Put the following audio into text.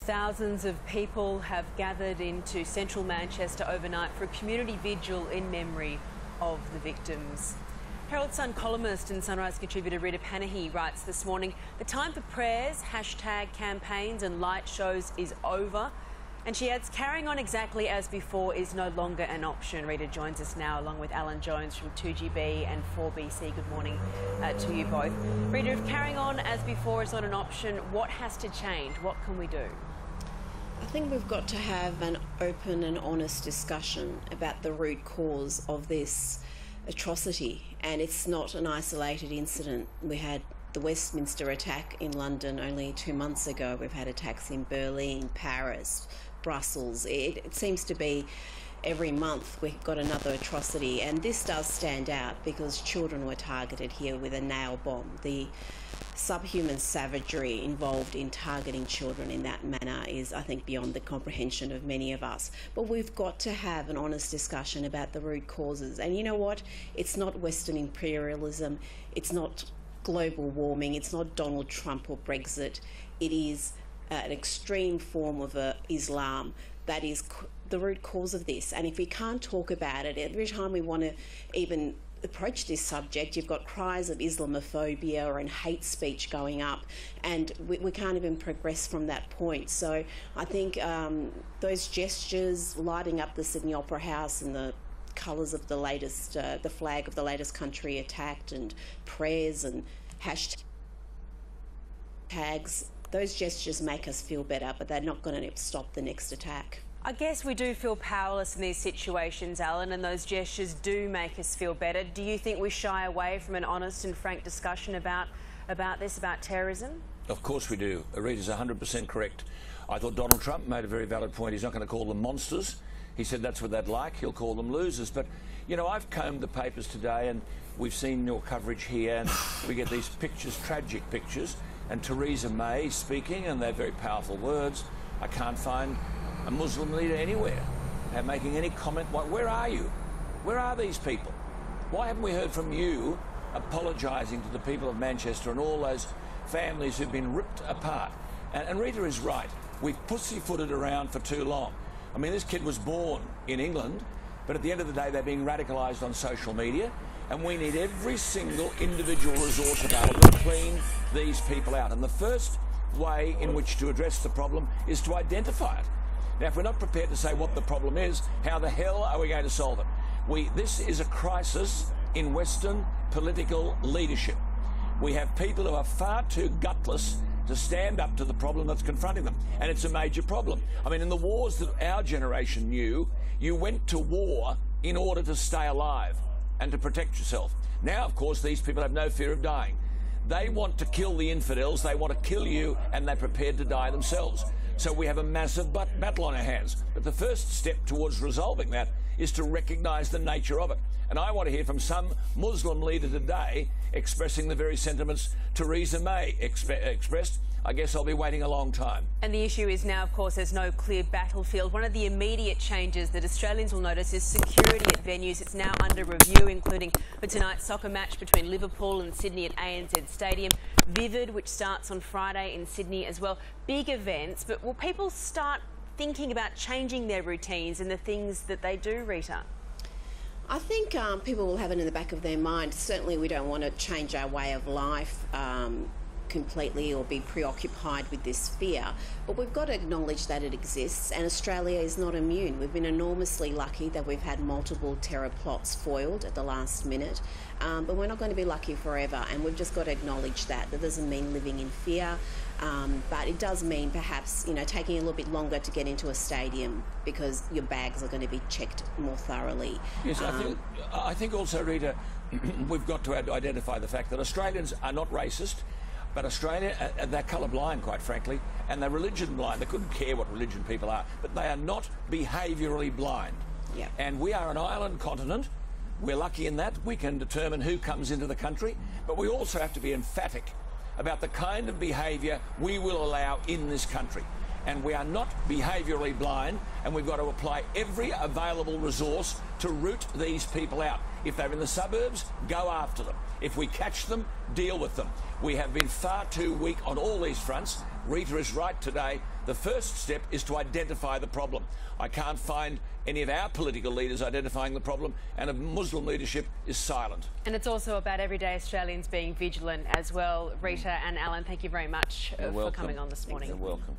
Thousands of people have gathered into central Manchester overnight for a community vigil in memory of the victims. Herald Sun columnist and Sunrise contributor Rita Panahi writes this morning, the time for prayers, hashtag campaigns and light shows is over. And she adds, carrying on exactly as before is no longer an option. Rita joins us now along with Alan Jones from 2GB and 4BC. Good morning to you both. Rita, if carrying on as before is not an option, what has to change? What can we do? I think we've got to have an open and honest discussion about the root cause of this atrocity, and it's not an isolated incident. We had the Westminster attack in London only 2 months ago. We've had attacks in Berlin, Paris, Brussels. It seems to be every month we've got another atrocity, and this does stand out because children were targeted here with a nail bomb. The subhuman savagery involved in targeting children in that manner is, I think, beyond the comprehension of many of us. But we've got to have an honest discussion about the root causes. And you know what? It's not Western imperialism. It's not global warming. It's not Donald Trump or Brexit. It is an extreme form of Islam that is the root cause of this. And if we can't talk about it, every time we want to even approach this subject, you've got cries of Islamophobia and hate speech going up, and we can't even progress from that point. So I think those gestures, lighting up the Sydney Opera House and the colours of the latest, the flag of the latest country attacked, and prayers and hashtags, those gestures make us feel better, but they're not going to stop the next attack. I guess we do feel powerless in these situations, Alan, and those gestures do make us feel better. Do you think we shy away from an honest and frank discussion about terrorism? Of course we do. Rita's 100% correct. I thought Donald Trump made a very valid point. He's not going to call them monsters. He said that's what they'd like. He'll call them losers. But, you know, I've combed the papers today and we've seen your coverage here, and we get these pictures, tragic pictures, and Theresa May speaking, and they're very powerful words. I can't find a Muslim leader anywhere making any comment. Where are you? Where are these people? Why haven't we heard from you apologising to the people of Manchester and all those families who've been ripped apart? And Rita is right. We've pussyfooted around for too long. I mean, this kid was born in England, but at the end of the day, they're being radicalised on social media, and we need every single individual resource available to clean these people out. And the first way in which to address the problem is to identify it. Now, if we're not prepared to say what the problem is, how the hell are we going to solve it? This is a crisis in Western political leadership. We have people who are far too gutless to stand up to the problem that's confronting them, and it's a major problem. I mean, in the wars that our generation knew, you went to war in order to stay alive and to protect yourself. Now, of course, these people have no fear of dying. They want to kill the infidels, they want to kill you, and they're prepared to die themselves. So we have a massive battle on our hands. But the first step towards resolving that is to recognise the nature of it. And I want to hear from some Muslim leader today expressing the very sentiments Theresa May expressed. I guess I'll be waiting a long time. And the issue is now, of course, there's no clear battlefield. One of the immediate changes that Australians will notice is security at venues. It's now under review, including for tonight's soccer match between Liverpool and Sydney at ANZ Stadium. Vivid, which starts on Friday in Sydney as well. Big events, but will people start thinking about changing their routines and the things that they do, Rita? I think people will have it in the back of their mind. Certainly we don't want to change our way of life completely or be preoccupied with this fear, but we've got to acknowledge that it exists, and Australia is not immune. We've been enormously lucky that we've had multiple terror plots foiled at the last minute, but we're not going to be lucky forever, and we've just got to acknowledge that. That doesn't mean living in fear, but it does mean perhaps, you know, taking a little bit longer to get into a stadium because your bags are going to be checked more thoroughly. Yes, I think also, Rita, we've got to identify the fact that Australians are not racist, but Australia, they're colour-blind, quite frankly, and they're religion-blind. They couldn't care what religion people are, but they are not behaviourally blind. Yep. And we are an island continent. We're lucky in that. We can determine who comes into the country, but we also have to be emphatic about the kind of behaviour we will allow in this country. And we are not behaviourally blind, and we've got to apply every available resource to root these people out. If they're in the suburbs, go after them. If we catch them, deal with them. We have been far too weak on all these fronts. Rita is right today. The first step is to identify the problem. I can't find any of our political leaders identifying the problem, and a Muslim leadership is silent. And it's also about everyday Australians being vigilant as well. Rita and Alan, thank you very much for coming on this morning. You're welcome.